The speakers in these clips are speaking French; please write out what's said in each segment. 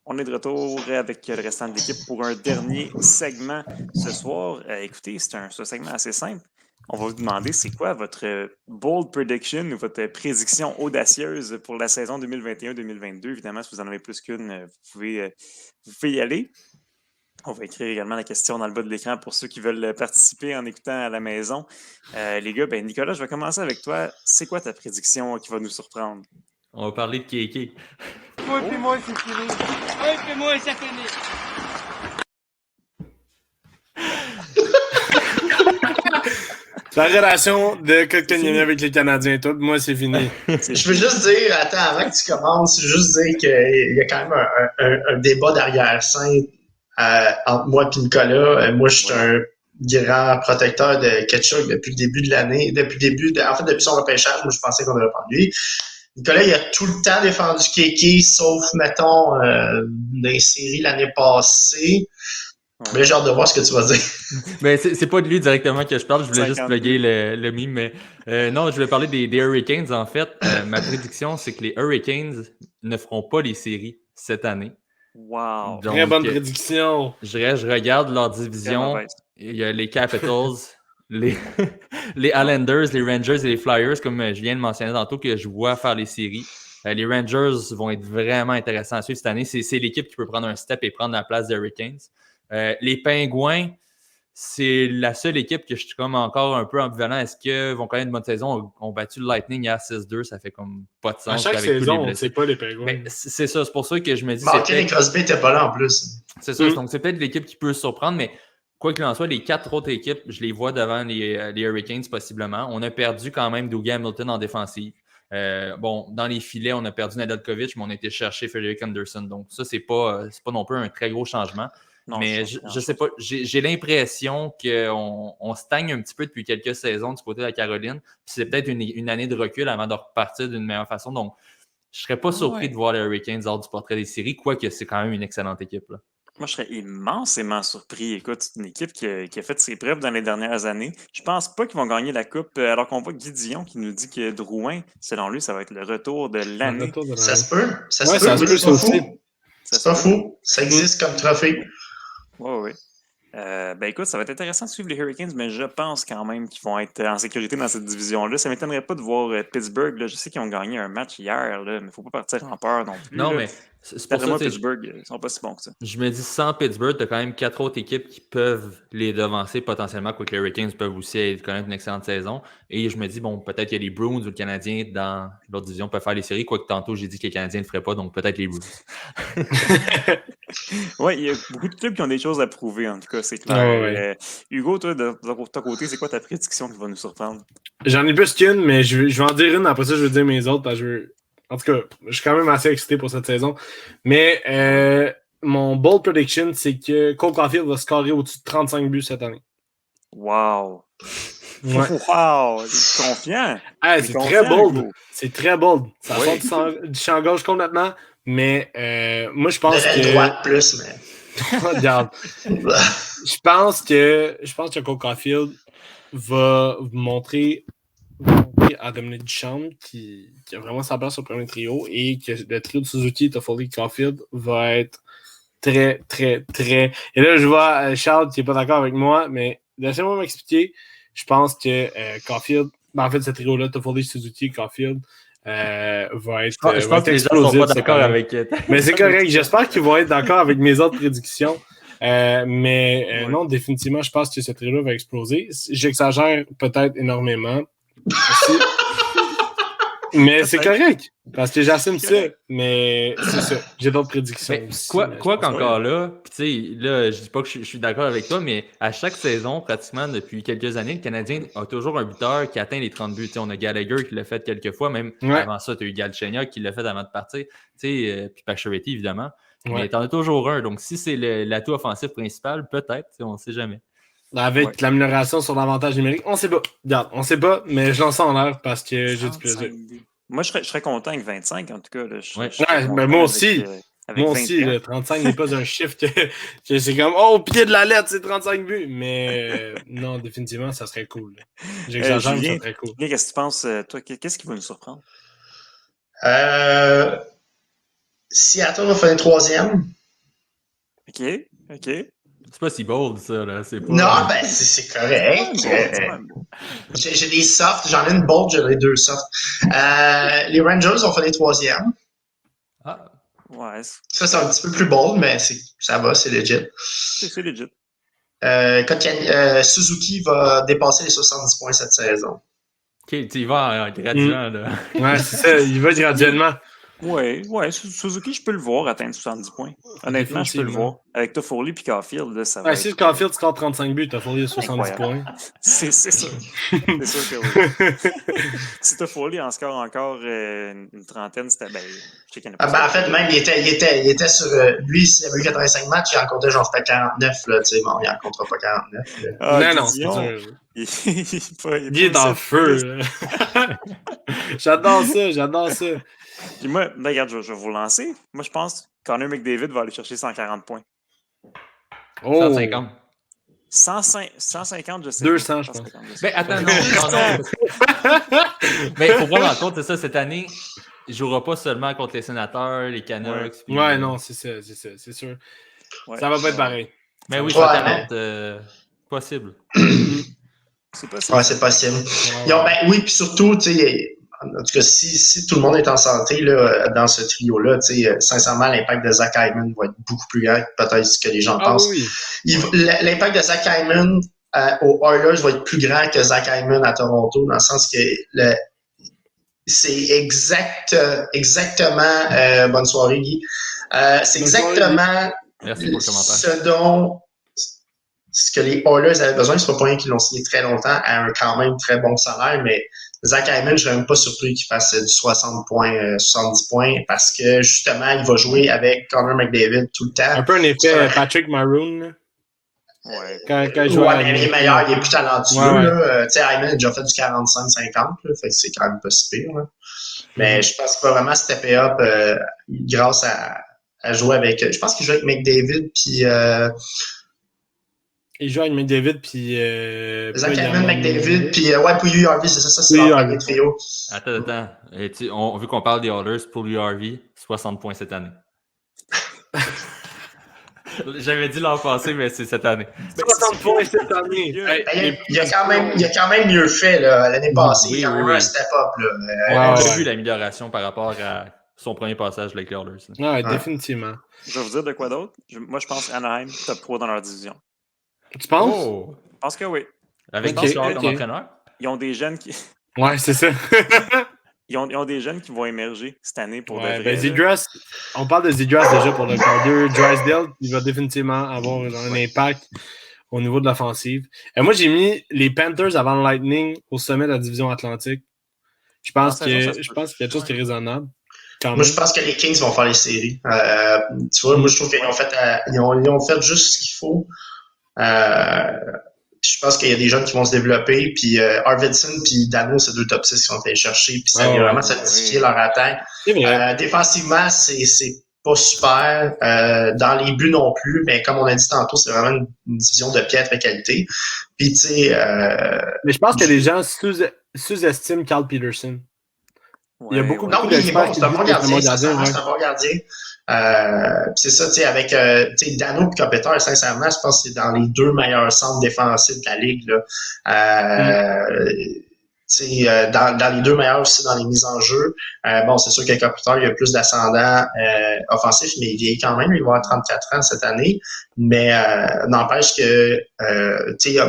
On est de retour avec le restant de l'équipe pour un dernier segment ce soir. Écoutez, c'est un segment assez simple. On va vous demander c'est quoi votre bold prediction ou votre prédiction audacieuse pour la saison 2021-2022. Évidemment, si vous en avez plus qu'une, vous pouvez y aller. On va écrire également la question dans le bas de l'écran pour ceux qui veulent participer en écoutant à la maison. Les gars, Nicolas, je vais commencer avec toi. C'est quoi ta prédiction qui va nous surprendre? On va parler de Kéké. Oui, puis moi, c'est fini. Oui, puis moi, c'est fini. La relation de Kotkaniemi avec les Canadiens et tout, moi, c'est fini. Je veux juste dire, attends, avant que tu commences, juste dire qu'il y a quand même un débat d'arrière-scène entre moi et Nicolas. Moi, je suis un grand protecteur de Ketchuk depuis le début de l'année. Depuis son repêchage, moi, je pensais qu'on aurait parlé de lui. Nicolas, il a tout le temps défendu Kéké, sauf, mettons, dans les séries l'année passée. Mais j'ai hâte de voir ce que tu vas dire. Mais c'est pas de lui directement que je parle, je voulais juste plugger le meme, mais non, je voulais parler des Hurricanes, en fait. Ma prédiction, c'est que les Hurricanes ne feront pas les séries cette année. Wow! Donc, très bonne prédiction. Je regarde leur division, il y a les Capitals, les Islanders, les Rangers et les Flyers, comme je viens de mentionner tantôt, que je vois faire les séries. Les Rangers vont être vraiment intéressants à suivre cette année. C'est l'équipe qui peut prendre un step et prendre la place des Hurricanes. Les Pingouins, c'est la seule équipe que je suis comme encore un peu ambivalent. Est-ce qu'ils vont connaître une bonne saison? On battu le Lightning hier 6-2, ça fait comme pas de sens. À chaque avec saison, on ne sait pas les Pingouins. Mais c'est ça, c'est pour ça que je me dis... Martin Crosby n'était pas là en plus. C'est ça, donc c'est peut-être l'équipe qui peut surprendre, mais quoi qu'il en soit, les 4 autres équipes, je les vois devant les Hurricanes possiblement. On a perdu quand même Dougie Hamilton en défensive. Dans les filets, on a perdu Nedeljkovic, mais on a été chercher Frederick Anderson. Donc ça, c'est pas non plus un très gros changement. Non, mais je sais pas, j'ai l'impression qu'on stagne un petit peu depuis quelques saisons du côté de la Caroline. Puis c'est peut-être une année de recul avant de repartir d'une meilleure façon. Donc, je serais pas surpris de voir les Hurricanes hors du portrait des séries, quoique c'est quand même une excellente équipe, là. Moi, je serais immensément surpris. Écoute, c'est une équipe qui a fait ses preuves dans les dernières années. Je pense pas qu'ils vont gagner la Coupe, alors qu'on voit Guy Dion qui nous dit que Drouin, selon lui, ça va être le retour de l'année. Ça se peut. Ça se peut, c'est pas fou. C'est pas fou. Ça existe comme trophée. Oui. Écoute, ça va être intéressant de suivre les Hurricanes, mais je pense quand même qu'ils vont être en sécurité dans cette division-là. Ça ne m'étonnerait pas de voir Pittsburgh. Là. Je sais qu'ils ont gagné un match hier, là, mais il ne faut pas partir en peur non plus. Non, là. mais c'est pour ça, Pittsburgh, ils sont pas si bons que ça. Je me dis, sans Pittsburgh, tu as quand même 4 autres équipes qui peuvent les devancer potentiellement, quoique les Hurricanes peuvent aussi connaître une excellente saison. Et je me dis, peut-être que les Bruins ou le Canadien dans l'autre division peuvent faire les séries, quoique tantôt, j'ai dit que les Canadiens ne le feraient pas, donc peut-être les Bruins. Oui, il y a beaucoup de clubs qui ont des choses à prouver, en tout cas, c'est clair. Hugo, toi, de ton côté, c'est quoi ta prédiction qui va nous surprendre? J'en ai plus qu'une, mais je vais en dire une, après ça, je vais dire mes autres, parce que en tout cas, je suis quand même assez excité pour cette saison. Mais mon bold prediction, c'est que Cole Caulfield va scorer au-dessus de 35 buts cette année. Wow! Ouais. Wow! Confiant! C'est très bold. Hugo. C'est très bold. Ça sort du champ gauche complètement. Mais moi, je pense que... droite plus, mais... Regarde. Je pense que Cole Caulfield va montrer à Dominique Duchamp qui a vraiment sa place au premier trio et que le trio de Suzuki, Toffoli, Caulfield va être très, très, très... Et là, je vois Charles qui n'est pas d'accord avec moi, mais laissez-moi m'expliquer. Je pense que Caulfield, en fait, ce trio-là, Toffoli, Suzuki, Caulfield, va être je pense que les gens ne sont pas d'accord avec... Mais c'est correct. J'espère qu'ils vont être d'accord avec mes autres prédictions. Non, définitivement, je pense que ce trio-là va exploser. J'exagère peut-être énormément. Mais c'est correct, parce que j'assume ça. Mais c'est ça, j'ai d'autres prédictions aussi. Quoi qu'encore là, tu sais, là, je dis pas que je suis d'accord avec toi, mais à chaque saison, pratiquement depuis quelques années, le Canadien a toujours un buteur qui atteint les 30 buts. T'sais, on a Gallagher qui l'a fait quelques fois, même avant ça, tu as eu Galchenyuk qui l'a fait avant de partir, puis Pacioretty, évidemment. Mais t'en as toujours un, donc si c'est l'atout offensif principal, peut-être, on ne sait jamais. Avec l'amélioration sur l'avantage numérique, on sait pas. Regarde, on sait pas, mais je lance ça en l'air parce que j'ai du plaisir. Moi, je serais content avec 25, en tout cas. Là, mais moi aussi. Moi aussi, le 35 n'est pas un chiffre que c'est comme au pied de la lettre, c'est 35 buts. Mais non, définitivement, ça serait cool. J'exagère, mais ça serait cool. Qu'est-ce que tu penses, toi? Qu'est-ce qui va nous surprendre? Seattle va faire 3e. OK. C'est pas si bold, ça, là. C'est pas... Non, ben, c'est correct. J'ai des softs. J'en ai une bold, j'en ai 2 softs. Les Rangers ont fait les 3e. Ah, Ouais, Ça, c'est un petit peu plus bold, mais ça va, c'est legit. c'est legit. Suzuki va dépasser les 70 points cette saison. OK, tu y vas en graduant, là. Ouais, c'est ça, il va graduellement. Ouais, Suzuki, je peux le voir atteindre 70 points. Honnêtement, je peux le voir. Avec Toffoli et Caulfield, là, ça va Ouais, si Caulfield score 35 buts, t'as fourni 70 points. C'est sûr. C'est sûr que oui. Si Toffoli en score encore une trentaine, c'était... Ben, je sais qu'il y en a pas. En fait, même, il était sur... lui, s'il avait eu 85 matchs, il en comptait genre peut-être 49, là, tu sais, bon, il en comptera pas 49. Non, c'est sûr. Il est en feu. J'adore ça. Puis moi, ben, regarde, je vais vous lancer. Moi, je pense que Connor McDavid va aller chercher 140 points. 150. 150, je sais 200, pas. je pense. Ben, attends, non. Mais il faut prendre en compte, c'est ça, cette année, il ne jouera pas seulement contre les Sénateurs, les Canucks. Ouais, non, c'est ça, c'est sûr. Ouais. Ça va pas être pareil. Mais oui, je possible. C'est possible. Ouais, c'est possible. Oui, puis surtout, tu sais, en tout cas, si tout le monde est en santé là, dans ce trio-là, tu sais, sincèrement, l'impact de Zach Hyman va être beaucoup plus grand que peut-être ce que les gens pensent. Oui. L'impact de Zach Hyman aux Oilers va être plus grand que Zach Hyman à Toronto, dans le sens que c'est exactement bonne soirée, Guy. C'est exactement ce que les Oilers avaient besoin. C'est pas pour rien qu'ils l'ont signé très longtemps à un quand même très bon salaire, mais Zach Hyman, je ne serais même pas surpris qu'il fasse du 60 points, 70 points, parce que justement, il va jouer avec Connor McDavid tout le temps. Un peu un effet Patrick Maroon. Ouais. Quand il joue mais il est meilleur, il est plus talentueux. Ouais. Tu sais, Hyman a déjà fait du 45-50, fait que c'est quand même pas si pire. Là. Mais je pense qu'il va vraiment stepper up grâce à jouer avec... Je pense qu'il joue avec McDavid, puis... il joue avec McDavid, puis... Zach Hyman, McDavid, puis puis URV, c'est ça, c'est leur premier trio. Attends. Vu qu'on parle des Oilers, pour URV, 60 points cette année. J'avais dit l'an passé, mais c'est cette année. 60 points cette année. Il a quand même mieux fait là, l'année passée. Il a quand même un step-up. On a vu l'amélioration par rapport à son premier passage avec les Oilers. Ouais, définitivement. Je vais vous dire de quoi d'autre. Moi, je pense Anaheim, top 3 dans leur division. Tu penses? Oh. Je pense que oui. Avec Bouchard comme entraîneur? Ils ont des jeunes qui... Ouais, c'est ça. Ils ont des jeunes qui vont émerger cette année pour de vrai. Zydras, on parle de Zydras déjà pour le cardio. Drysdale, il va définitivement avoir un impact au niveau de l'offensive. Et moi, j'ai mis les Panthers avant le Lightning au sommet de la division Atlantique. Je pense qu'il y a quelque chose qui est raisonnable. Moi, je pense que les Kings vont faire les séries. Tu vois, moi, je trouve qu'ils ont fait juste ce qu'il faut. Je pense qu'il y a des jeunes qui vont se développer, puis Arvidsson puis Dano, c'est 2 top 6 qui sont allés chercher, puis ça vient vraiment solidifier leur attaque. Défensivement, c'est pas super. Dans les buts non plus, mais comme on a dit tantôt, c'est vraiment une division de piètre qualité. Puis, tu sais... mais je pense que les gens sous-estiment Carl Peterson. Ouais, il y a beaucoup d'experts qui disent que c'est un bon gardien. C'est ça, tu sais, avec Dano et Kopitar, sincèrement, je pense que c'est dans les 2 meilleurs centres défensifs de la Ligue. Là. Dans les 2 meilleurs aussi dans les mises en jeu. C'est sûr que Kopitar, il a plus d'ascendant offensif, mais il vieillit quand même. Il va avoir 34 ans cette année. Mais n'empêche que,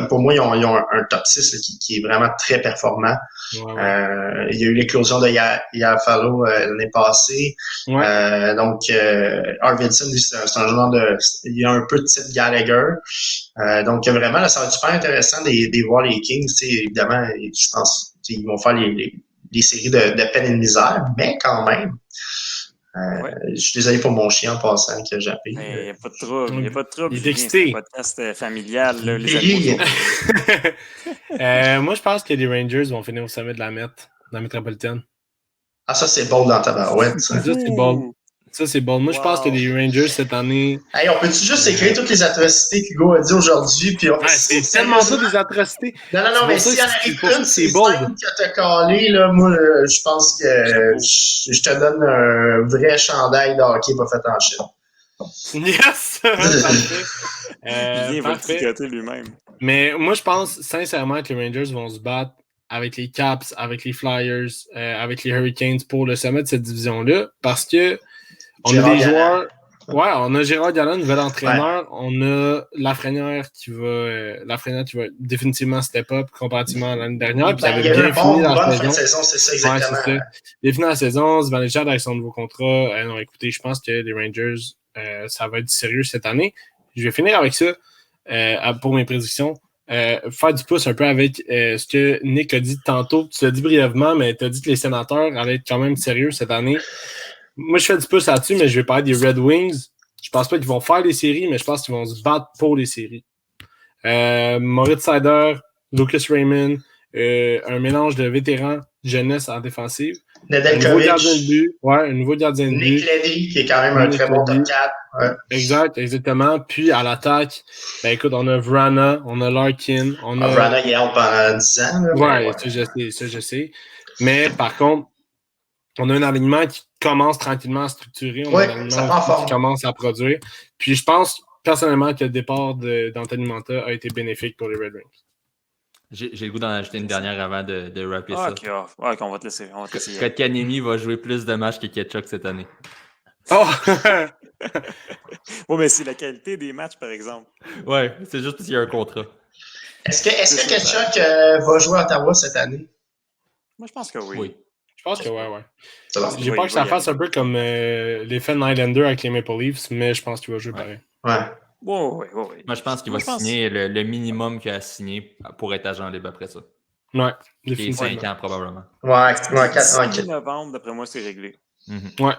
pour moi, ils ont un top 6 là, qui est vraiment très performant. Il y a eu l'éclosion de Iafallo l'année passée. Donc, Arvidsson, c'est un genre de... Il y a un peu de type Gallagher. Donc, vraiment, là, ça va être super intéressant de voir les Kings. Évidemment, je pense qu'ils vont faire les séries de peine et de misère, mais quand même. Je suis désolé pour mon chien en passant que j'ai appelé. Il n'y a pas de trouble. Il n'y a pas de trouble. Il est excité. C'est un podcast familial. Là, moi, je pense que les Rangers vont finir au sommet de la métropolitaine. Ah, ça, c'est bon dans ta barouette. Ça, c'est bon. Ça, c'est bon. Moi, je pense que les Rangers, cette année... Hey, on peut-tu juste écrire toutes les atrocités qu'Hugo a dit aujourd'hui? Puis c'est tellement ça, des atrocités. Non, mais s'il y en arrive une, c'est celle que t'as calé, là, moi, je pense que je te donne un vrai chandail de hockey pas fait en Chine. Yes! Parfait. Julien va le Parfait. tricoter lui-même. Mais moi, je pense sincèrement que les Rangers vont se battre avec les Caps, avec les Flyers, avec les Hurricanes pour le sommet de cette division-là parce que on a Gérard des Galland. joueurs. Ouais, on a Gérard Galland, nouvel entraîneur. On a Lafrenière qui va définitivement step up comparativement à l'année dernière. Puis ça avait Il y a eu bien une fini la bonne fin saison. de saison, c'est ça Ouais, exactement. c'est ça. Il a fini la saison, Zibanejad avec son nouveau contrat. Non, écoutez, je pense que les Rangers, ça va être sérieux cette année. Je vais finir avec ça pour mes prédictions. Faire du pouce un peu avec ce que Nick a dit tantôt. Tu l'as dit brièvement, mais tu as dit que les Sénateurs allaient être quand même sérieux cette année. Moi, je fais du pouce là-dessus, mais je vais parler des Red Wings. Je pense pas qu'ils vont faire les séries, mais je pense qu'ils vont se battre pour les séries. Moritz Seider, Lucas Raymond, un mélange de vétérans, jeunesse en défensive. Un nouveau gardien de but. Ouais, un nouveau gardien de but. Nick Leddy, qui est quand même un très bon top 4. Ouais. Exact, exactement. Puis à l'attaque, ben écoute, on a Vrana, on a Larkin, on a... Vrana, il est out pendant 10 ans. Là, ouais, ça je sais. Mais par contre, on a un alignement qui commence tranquillement à structurer. On a un alignement qui commence à produire. Puis je pense personnellement que le départ d'Anthony Manta a été bénéfique pour les Red Wings. J'ai le goût d'en ajouter une dernière avant de rapper ça. Ok, on va te laisser. Kotkaniemi va jouer plus de matchs que Ketchuk cette année. Oh! Oui, mais c'est la qualité des matchs, par exemple. Ouais, c'est juste parce qu'il y a un contrat. Est-ce que Ketchuk va jouer à Ottawa cette année? Moi, je pense que oui. Je pense que ouais. J'ai peur que ça fasse un peu comme l'effet Nylander avec les Maple Leafs, mais je pense qu'il va jouer pareil. Ouais. Oui. Moi, je pense qu'il va signer le minimum qu'il a signé pour être agent libre après ça. Ouais, et 5 ans probablement. Ouais, 4 novembre, d'après moi, c'est réglé. Ouais.